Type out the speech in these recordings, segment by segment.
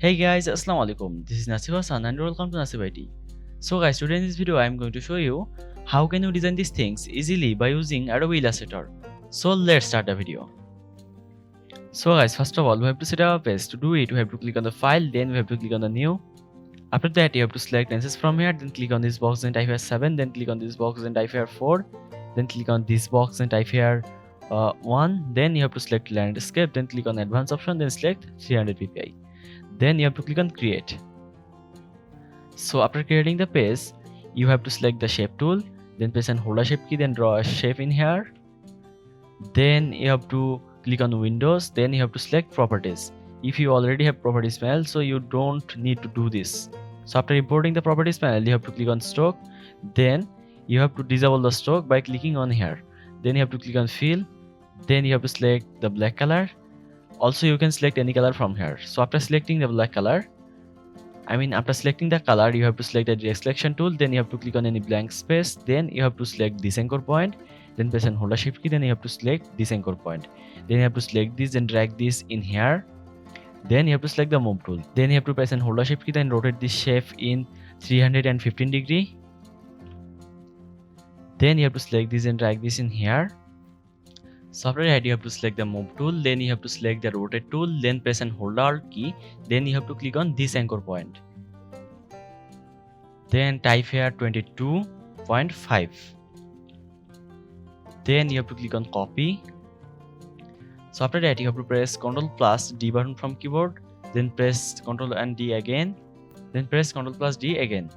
Hey guys, Assalamu alaikum. This is Nasif Hassan and welcome to Nasif IT. So guys, today in this video I am going to show you how can you design these things easily by using Adobe Illustrator. So let's start the video. So guys, first of all we have to set up a page. To do it we have to click on the file, then we have to click on the new. After that you have to select lenses from here, then click on this box and type here 7, then click on this box and type here 4, then click on this box and type here 1, then you have to select landscape, then click on advanced option, then select 300 ppi. Then you have to click on create. So after creating the page you have to select the shape tool, then press and hold a shape key, then draw a shape in here. Then you have to click on windows, then you have to select properties. If you already have properties panel, so you don't need to do this. So after importing the properties panel you have to click on stroke, then you have to disable the stroke by clicking on here. Then you have to click on fill, then you have to select the black color. Also you can select any color from here. So after selecting the black color, after selecting the color you have to select the direct selection tool, then you have to click on any blank space, then you have to select this anchor point, then press and hold a shift key, then you have to select this anchor point, then you have to select this and drag this in here, then you have to select the move tool, then you have to press and hold a shift key, then rotate this shape in 315 degree, then you have to select this and drag this in here. So after that you have to select the move tool, then you have to select the rotate tool, then press and hold Alt key, then you have to click on this anchor point, then type here 22.5, then you have to click on copy. So after that you have to press Ctrl plus D button from keyboard, then press Ctrl and D again, then press Ctrl plus D again.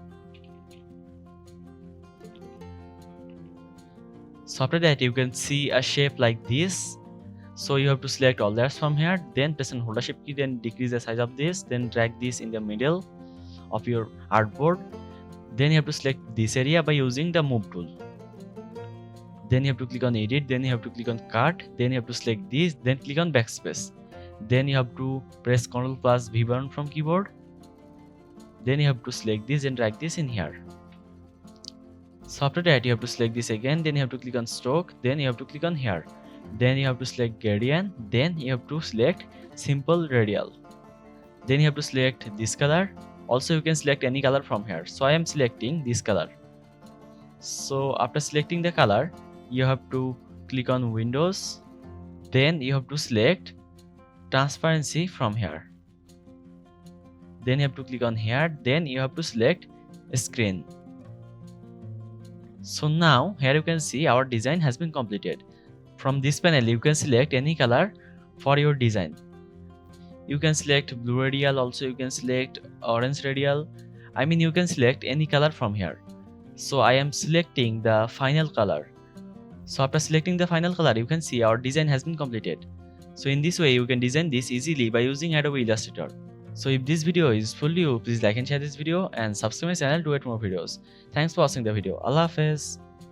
So after that you can see a shape like this. So you have to select all layers from here, then press and hold a shift key, then decrease the size of this, then drag this in the middle of your artboard. Then you have to select this area by using the move tool. Then you have to click on edit, then you have to click on cut, then you have to select this, then click on backspace. Then you have to press Ctrl plus V button from keyboard. Then you have to select this and drag this in here. So after that you have to select this again, then you have to click on stroke, then you have to click on here, then you have to select gradient, then you have to select simple radial, then you have to select this color. Also you can select any color from here, so I am selecting this color. So after selecting the color you have to click on windows, then you have to select transparency from here, then you have to click on here, then you have to select screen. So now here you can see our design has been completed. From this panel you can select any color for your design. You can select blue radial, also you can select orange radial. You can select any color from here. So I am selecting the final color. So after selecting the final color you can see our design has been completed. So in this way you can design this easily by using Adobe Illustrator. So if this video is useful to you, please like and share this video and subscribe my channel to get more videos. Thanks for watching the video. Allah Hafiz.